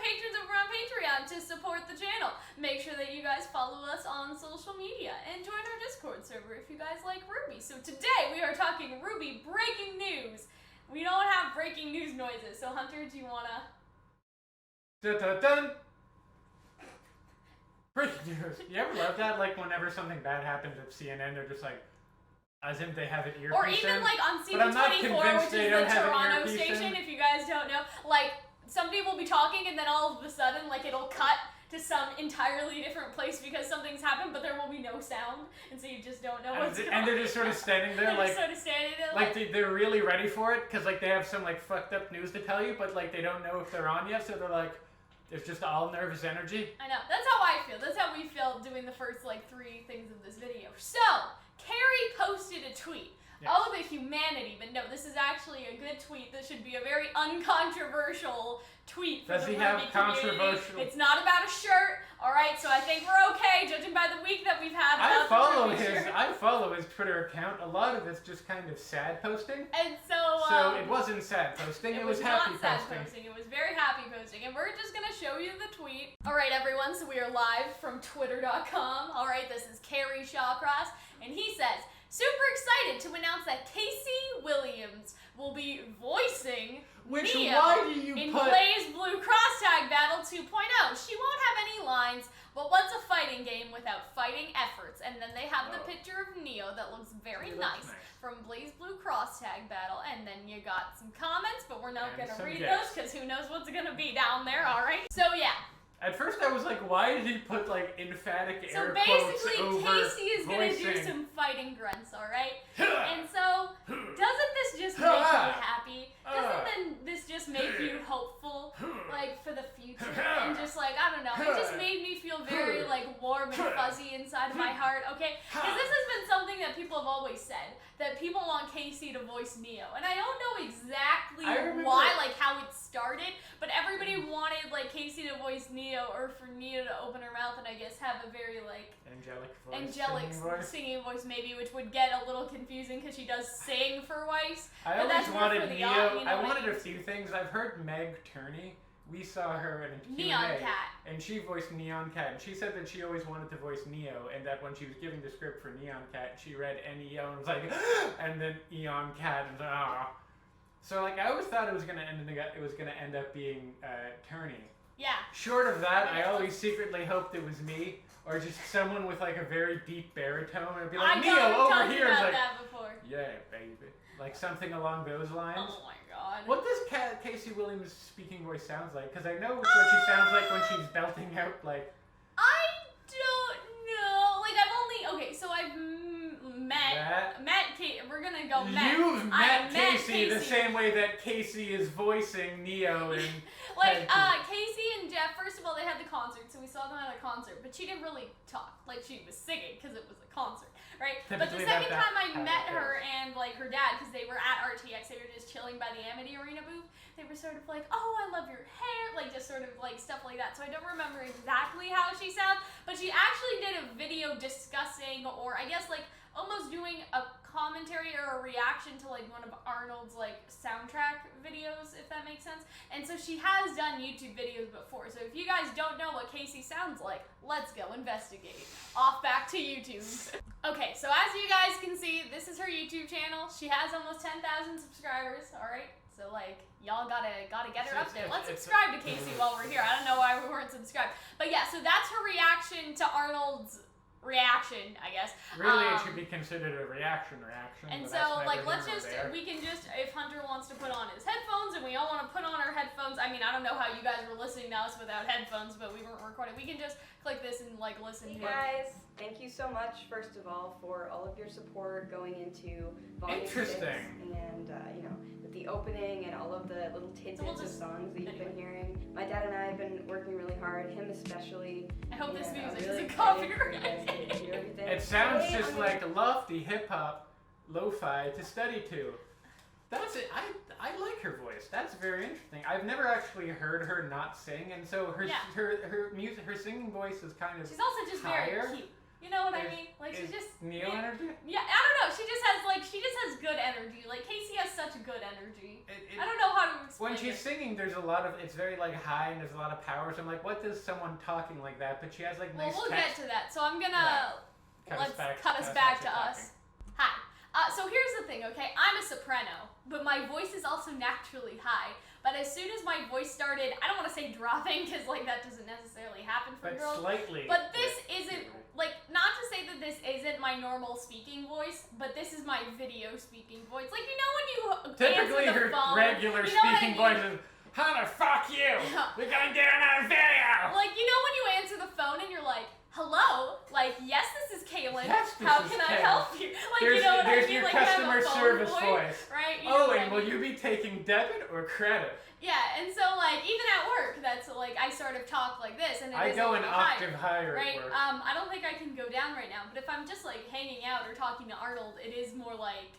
patrons over on Patreon to support the channel. Make sure that you guys follow us on social media and join our Discord server if you guys like RWBY. So today we are talking RWBY breaking news. We don't have breaking news noises, so Hunter, do you wanna? Dun dun dun! Breaking news. You ever love that? Like whenever something bad happens at CNN, they're just like, as if they have an earpiece. Or even like on CB24, which is the Toronto station, if you guys don't know. Like, somebody will be talking and then all of a sudden, like, it'll cut to some entirely different place because something's happened, but there will be no sound, and so you just don't know what's going on. And they're just sort of standing there, like, sort of standing there, like they're really ready for it, because, like, they have some, like, fucked up news to tell you, but, like, they don't know if they're on yet, so they're like, it's just all nervous energy. I know. That's how I feel. That's how we feel doing the first, like, 3 things of this video. So, Carrie posted a tweet. Yes. Oh, the humanity. But no, this is actually a good tweet. This should be a very uncontroversial tweet for Does the he have RWBY controversial? community. It's not about a shirt, alright? So I think we're okay, judging by the week that we've had. I follow his Twitter account. A lot of it's just kind of sad posting. And so it wasn't sad posting, it was happy posting. It was very happy posting. And we're just gonna show you the tweet. Alright everyone, so we are live from twitter.com. Alright, this is Carrie Shawcross, and he says, super excited to announce that Calxiyn Williams will be voicing Neo in BlazBlue Crosstag Battle 2.0. She won't have any lines, but what's a fighting game without fighting efforts? And then they have the picture of Neo that looks very nice from BlazBlue Crosstag Battle. And then you got some comments, but we're not going to read those because who knows what's going to be down there, alright? So yeah. At first I was like, why did he put like emphatic air quotes over So basically Casey is going to do some fighting grunts, alright? And so, doesn't this just make you happy? Doesn't this just make you hopeful, like, for the future? And just like, I don't know, it just made me feel very, like, warm and fuzzy inside of my heart, okay? Because this has been something that people have always said, that people want Casey to voice Neo. And I don't know exactly why, like, how it started, but everybody wanted, like, Casey to voice Neo, or for Neo to open her mouth and I guess have a very, like, angelic singing voice maybe, which would get a little confusing because she does sing for Weiss. I always wanted Neo. I wanted a few things. I've heard Meg Turney. We saw her in a Q&A, Neon Cat. And she voiced Neon Cat. And she said that she always wanted to voice Neo, and that when she was giving the script for Neon Cat, she read N-E-O and was like, and then Eon Cat, and So, like, I always thought it was gonna end up being Turney. Yeah. Short of that, I always secretly hoped it was me, or just someone with like a very deep baritone, and be like, Neo, over here. I've talked about that before. Yeah, baby. Like something along those lines. Oh my god. What does Calxiyn Williams' speaking voice sounds like? Because I know what she sounds like when she's belting out, like... I don't know. Like, I've only... Okay, so I've met Casey. We're gonna go met. You've met Casey the same way that Casey is voicing Neo in... Like, Casey and Jeff, first of all, they had the concert, so we saw them at a concert, but she didn't really talk. Like, she was singing, because it was a concert, right? But the second time I met her and, like, her dad, because they were at RTX, they were just chilling by the Amity Arena booth, they were sort of like, oh, I love your hair, like, just sort of, like, stuff like that. So I don't remember exactly how she sounds, but she actually did a video discussing, or I guess, like, almost doing a commentary or a reaction to like one of Arnold's like soundtrack videos, if that makes sense. And so she has done YouTube videos before. So if you guys don't know what Casey sounds like, let's go investigate. Off back to YouTube. Okay, so as you guys can see, this is her YouTube channel. She has almost 10,000 subscribers, alright? So like, y'all gotta get her up there. Let's subscribe to Casey while we're here. I don't know why we weren't subscribed. But yeah, so that's her reaction to Arnold's reaction, I guess. Really, it should be considered a reaction. And so, like, we can just, if Hunter wants to put on his headphones and we all want to put on our headphones, I mean, I don't know how you guys were listening to us without headphones, but we weren't recording. We can just click this and, like, listen to it. Hey guys, thank you so much, first of all, for all of your support going into Volume 6. And, you know, with the opening and all of the little tidbits of songs that you've been hearing. My dad and I have been working really hard, him especially. I hope this music isn't copyrighted. It sounds just like lofty hip-hop lo-fi to study to. That's it. I like her voice. That's very interesting. I've never actually heard her not sing, and so her singing voice is kind of She's also just higher. very cute. You know what I mean? Like, she's just... Neo energy? Yeah, I don't know. She just has good energy. Like, Casey has such good energy. I don't know how how to explain When she's singing, there's a lot of, it's very like high and there's a lot of power. So I'm like, what does someone talking like that? But she has like nice Well, we'll text. get to that. So I'm gonna cut us back to us. Hi. So here's the thing, okay? I'm a soprano, but my voice is also naturally high. But as soon as my voice started, I don't want to say dropping, because like that doesn't necessarily happen for girls. Slightly. But this isn't, like, not to say that this isn't my normal speaking voice, but this is my video speaking voice. Like, you know when you typically answer the phone, regular you know speaking voice is, Hunter, fuck you! We're going down on a video! Like, you know when you answer the phone and you're like, hello? Like, yes, this is Kaylin. Yes, How can I help you? Like, there's, you know what I there's mean? your Like, customer service voice. Right? You know what I will mean? you be taking debit or credit? Yeah, and so, like, even at work, that's, like, I sort of talk like this, and I go an octave higher right? at work. I don't think I can go down right now, but if I'm just, like, hanging out or talking to Arnold, it is more like,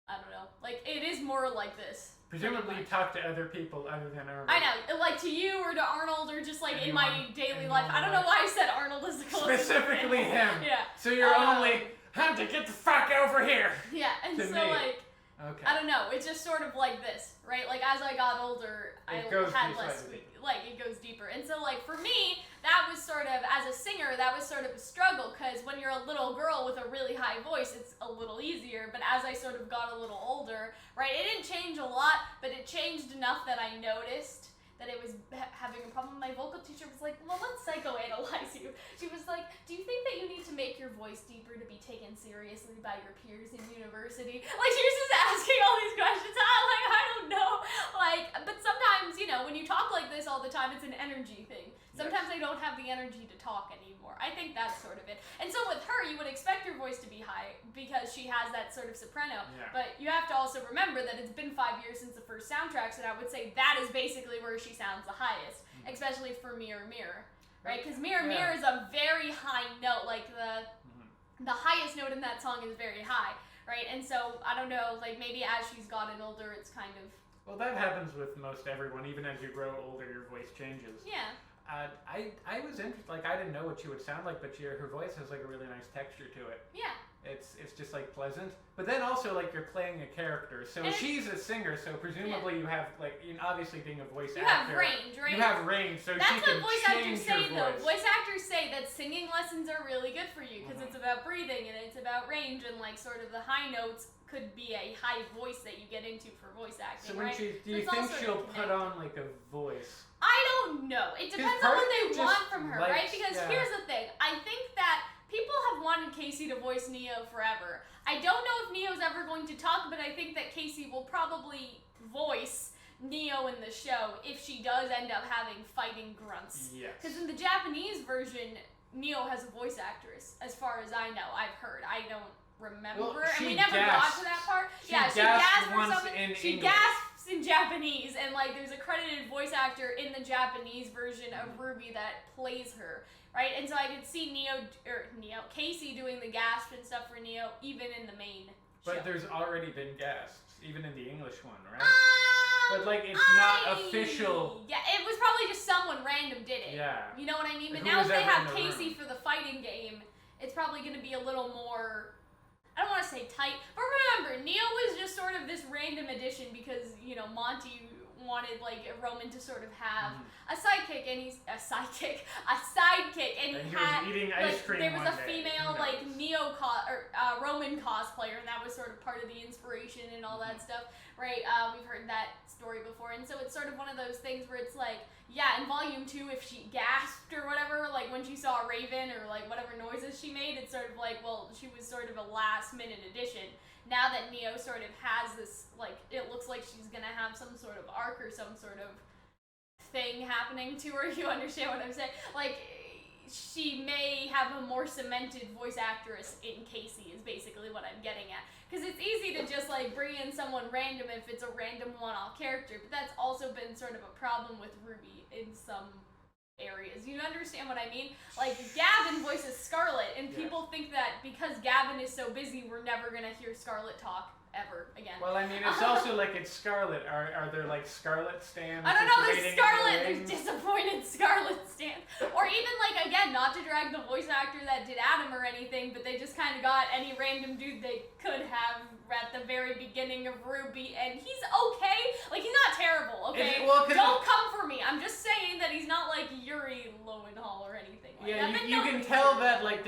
I don't know, like, it is more like this. Presumably you talk to other people other than Arnold. I know, like to you or to Arnold or just like in my daily life. normal I don't know why I said Arnold is the closest. Specifically him. Yeah. So you're only, Hunter, get the fuck over here. Yeah, and to so me. like, Okay. I don't know, it's just sort of like this, right? Like as I got older, I had less squeak. Like it goes deeper. And so like for me, that was sort of, as a singer, that was sort of a struggle, because when you're a little girl with a really high voice, it's a little easier. But as I sort of got a little older, right, it didn't change a lot, but it changed enough that I noticed that it was having a problem. My vocal teacher was like, well, let's psychoanalyze you. She was like, do you think that you need to make your voice deeper to be taken seriously by your peers in university? Like, she was just asking all these questions. Like, I don't know. Like, but sometimes, you know, when you talk like this all the time, it's an energy thing. Sometimes I don't have the energy to talk anymore. I think that's sort of it. And so with her, you would expect her voice to be high because she has that sort of soprano. Yeah. But you have to also remember that it's been 5 years since the first soundtracks, and I would say that is basically where she sounds the highest, especially for Mirror Mirror, right? Because Mirror Mirror is a very high note. Like the highest note in that song is very high, right? And so I don't know, like maybe as she's gotten older, it's kind of. Well, that happens with most everyone. Even as you grow older, your voice changes. Yeah. I was interested. Like I didn't know what she would sound like, but her voice has like a really nice texture to it. Yeah. It's just like pleasant, but then also like you're playing a character. So she's a singer, so presumably you have like, obviously being a voice actor. You have range, right? You have range, so that's she can what voice change actors say, your though. voice. Voice actors say that singing lessons are really good for you because it's about breathing and it's about range, and like sort of the high notes could be a high voice that you get into for voice acting. So when right? do you think she'll put on like a voice? I don't know. It depends on what they want from her, right? Because here's the thing. I think that people have wanted Casey to voice Neo forever. I don't know if Neo's ever going to talk, but I think that Casey will probably voice Neo in the show if she does end up having fighting grunts. Yes. Because in the Japanese version, Neo has a voice actress, as far as I know. I've heard. I don't remember. Well, and we never got to that part. She gasped for something. She gasps in Japanese, and like there's a credited voice actor in the Japanese version of RWBY that plays her. Right, and so I could see Casey doing the gasp and stuff for Neo, even in the main show. But there's already been gasps, even in the English one, right? But like it's not official. Yeah, it was probably just someone random did it. Yeah. You know what I mean? But Who now was if they ever in have the Casey room? for the fighting game, it's probably going to be a little more. I don't want to say tight, but remember, Neo was just sort of this random addition because Monty wanted like Roman to sort of have a sidekick, and he's a sidekick, and he had was eating ice cream there was one a day. female like Roman cosplayer, and that was sort of part of the inspiration and all that stuff, right? We've heard that story before, and so it's sort of one of those things where it's like, yeah, in Volume 2, if she gasped or whatever, like when she saw a raven or like whatever noises she made, it's sort of like, well, she was sort of a last-minute addition. Now that Neo sort of has this, like, it looks like she's gonna have some sort of arc or some sort of thing happening to her, you understand what I'm saying? Like, she may have a more cemented voice actress in Casey is basically what I'm getting at. Because it's easy to just, like, bring in someone random if it's a random one-off character, but that's also been sort of a problem with RWBY in some areas. You understand what I mean? Like, Gavin voices Scarlet, and people think that because Gavin is so busy, we're never gonna hear Scarlet talk ever again. Well, I mean, it's also like it's Scarlet. Are there like Scarlet stands? I don't know, there's Scarlet, there's disappointed Scarlet stands. Or even like, again, not to drag the voice actor that did Adam or anything, but they just kind of got any random dude they could have at the very beginning of RWBY, and he's okay. Like, he's not terrible.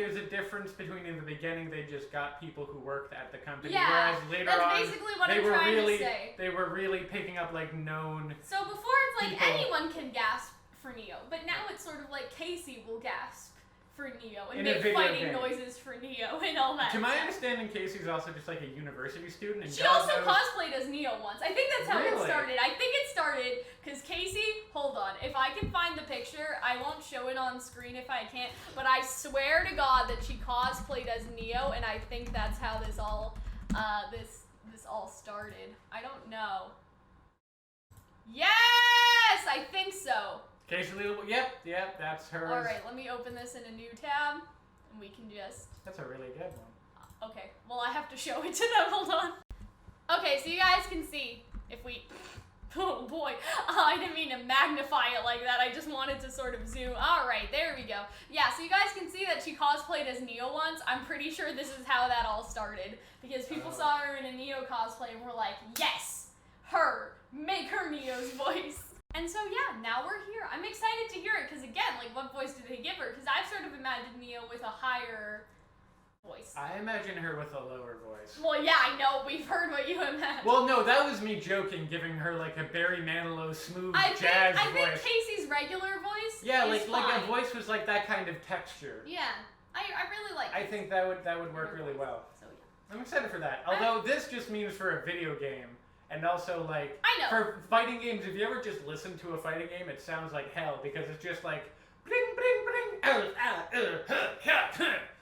there's a difference between in the beginning they just got people who worked at the company, Yeah, whereas later that's on basically what I'm trying to say. they were really picking up like known. So before it's like people. anyone can gasp for Neo, but now it's sort of like Casey will gasp for Neo and In a make video fighting game. noises for Neo and all that. To my stuff. understanding, Casey's also just like a university student. And She God also knows, cosplayed as Neo once. I think that's how it Really? started. I think it started because Casey, hold on. If I can find the picture, I won't show it on screen if I can't, but I swear to God that she cosplayed as Neo, and I think that's how this all this all started. I don't know. Yes, I think so. Casey Little. Yep, that's hers. All right, let me open this in a new tab, and we can just. That's a really good one. Okay, well I have to show it to them. Hold on. Okay, so you guys can see if we. Oh boy, I didn't mean to magnify it like that. I just wanted to sort of zoom. All right, there we go. Yeah, so you guys can see that she cosplayed as Neo once. I'm pretty sure this is how that all started because people saw her in a Neo cosplay and were like, yes, her, make her Neo's voice. And so yeah, now we're here. I'm excited to hear it because again, like what voice did they give her? Because I've sort of imagined Neo with a higher voice. I imagine her with a lower voice. Well, yeah, I know. We've heard what you imagined. Well, no, that was me joking, giving her like a Barry Manilow smooth I jazz think voice. Casey's regular voice. Yeah, is like fine. a voice was like that kind of texture. Yeah, I really like. I think that would work really well. So yeah. I'm excited for that. Although this just means for a video game. And also, like, I know. for fighting games, if you ever just listen to a fighting game, it sounds like hell because it's just like, bling, bling, bling,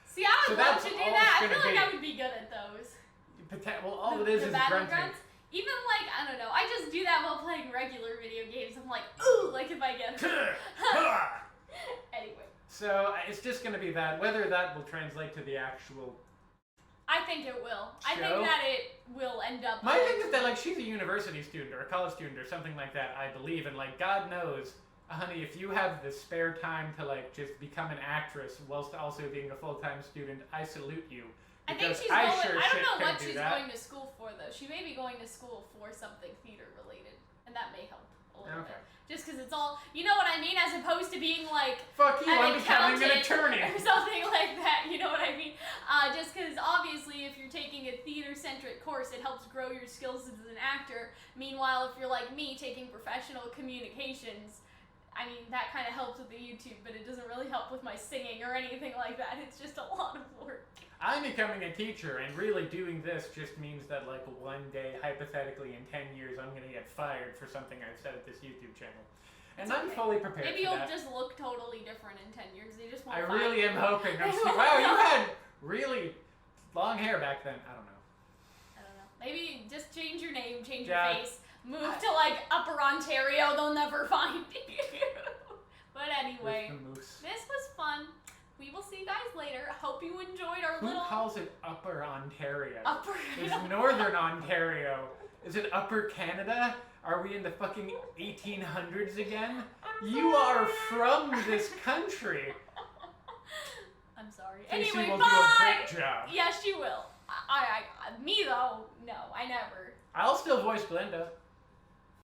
See, I So would love that's to do all that. I it's feel gonna like I be. would be good at those. Well, all it is the is battle grunting. grunts. Even like, I don't know, I just do that while playing regular video games. I'm like, ooh, like if I get Anyway. So it's just going to be that. Whether that will translate to the actual I think it will. I think show? that it will end up. My thing is that, like, she's a university student or a college student or something like that, I believe. And, like, God knows, honey, if you have the spare time to, like, just become an actress whilst also being a full-time student, I salute you. I think she's I going. sure I don't shit know what couldn't do she's that. going to school for though. She may be going to school for something theater related, and that may help a little Okay. bit. Just because it's all, you know what I mean, as opposed to being like Fuck you, an I'm becoming an accountant attorney. or something like that. You know what I mean? Just because obviously, if you're taking a theater-centric course, it helps grow your skills as an actor. Meanwhile, if you're like me, taking professional communications, I mean, that kind of helps with the YouTube, but it doesn't really help with my singing or anything like that. It's just a lot of work. I'm becoming a teacher, and really doing this just means that, like, one day, hypothetically, in 10 years, I'm going to get fired for something I've said at this YouTube channel. And It's I'm okay. fully prepared Maybe for you'll that. just look totally different in 10 years. They just won't I find really you. am hoping. They won't Wow, you know. had really long hair back then. I don't know. I don't know. Maybe just change your name, change Yeah. your face, move to like Upper Ontario. They'll never find you. But anyway, With the moose. this was fun. We will see you guys later. Hope you enjoyed our Who little calls it Upper Ontario? Upper. It's Northern Ontario. Is it Upper Canada? Are we in the fucking 1800s again? You are from this country. I'm sorry. Casey Anyway, will bye. do a great job. Yes, she will. Me though, no, I never. I'll still voice Glinda.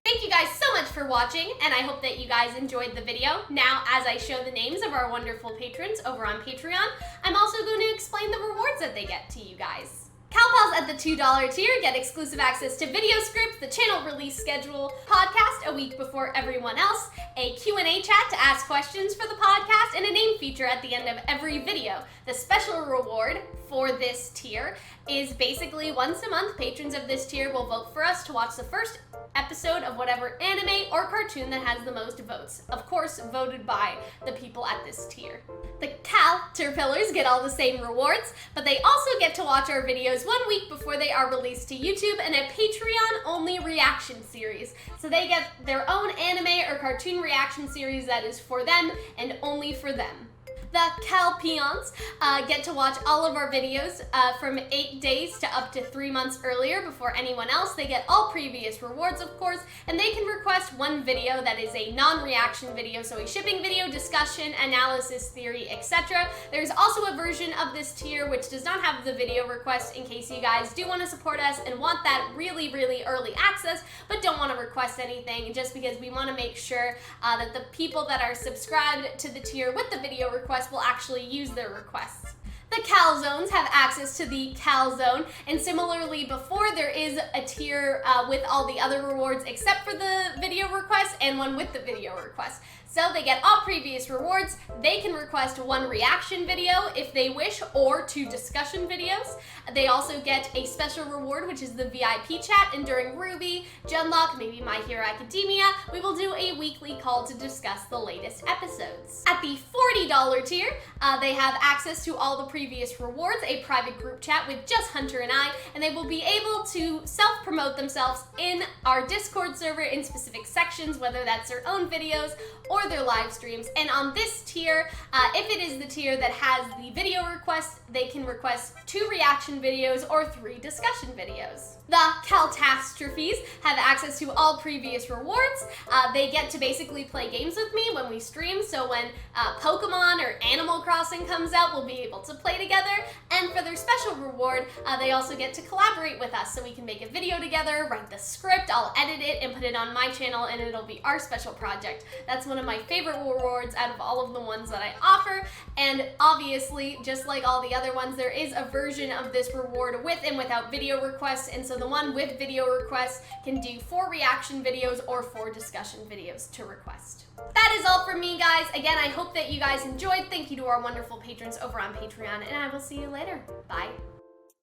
Thank you guys so much for watching, and I hope that you guys enjoyed the video. Now, as I show the names of our wonderful patrons over on Patreon, I'm also going to explain the rewards that they get to you guys. CalPals at the $2 tier get exclusive access to video scripts, the channel release schedule, podcast a week before everyone else, a Q&A chat to ask questions for the podcast, and a name feature at the end of every video. The special reward for this tier is basically once a month, patrons of this tier will vote for us to watch the first episode of whatever anime or cartoon that has the most votes. Of course, voted by the people at this tier. The Caterpillars get all the same rewards, but they also get to watch our videos 1 week before they are released to YouTube in a Patreon-only reaction series. So they get their own anime or cartoon reaction series that is for them and only for them. The Calxiyn get to watch all of our videos from 8 days to up to 3 months earlier before anyone else. They get all previous rewards, of course, and they can request one video that is a non-reaction video, so a shipping video, discussion, analysis, theory, etc. There's also a version of this tier which does not have the video request in case you guys do want to support us and want that really, really early access, but don't want to request anything, just because we want to make sure that the people that are subscribed to the tier with the video request will actually use their requests. The Cal Zones have access to the Cal Zone, and similarly before, there is a tier with all the other rewards except for the video request and one with the video request. So they get all previous rewards. They can request 1 reaction video if they wish, or 2 discussion videos. They also get a special reward, which is the VIP chat, and during RWBY, Genlock, maybe My Hero Academia, we will do a weekly call to discuss the latest episodes. At the $40 tier, they have access to all the previous rewards, a private group chat with just Hunter and I, and they will be able to self-promote themselves in our Discord server in specific sections, whether that's their own videos or their live streams. And on this tier, if it is the tier that has the video request, they can request 2 reaction videos or 3 discussion videos. The Caltastrophes have access to all previous rewards. They get to basically play games with me when we stream, so when Pokemon or Animal Crossing comes out, we'll be able to play together. And for their special reward, they also get to collaborate with us, so we can make a video together, write the script, I'll edit it and put it on my channel, and it'll be our special project. That's one of my favorite rewards out of all of the ones that I offer, and obviously, just like all the other ones, there is a version of this reward with and without video requests, and so the one with video requests can do 4 reaction videos or 4 discussion videos to request. That is all from me, guys. Again, I hope that you guys enjoyed. Thank you to our wonderful patrons over on Patreon, and I will see you later. Bye.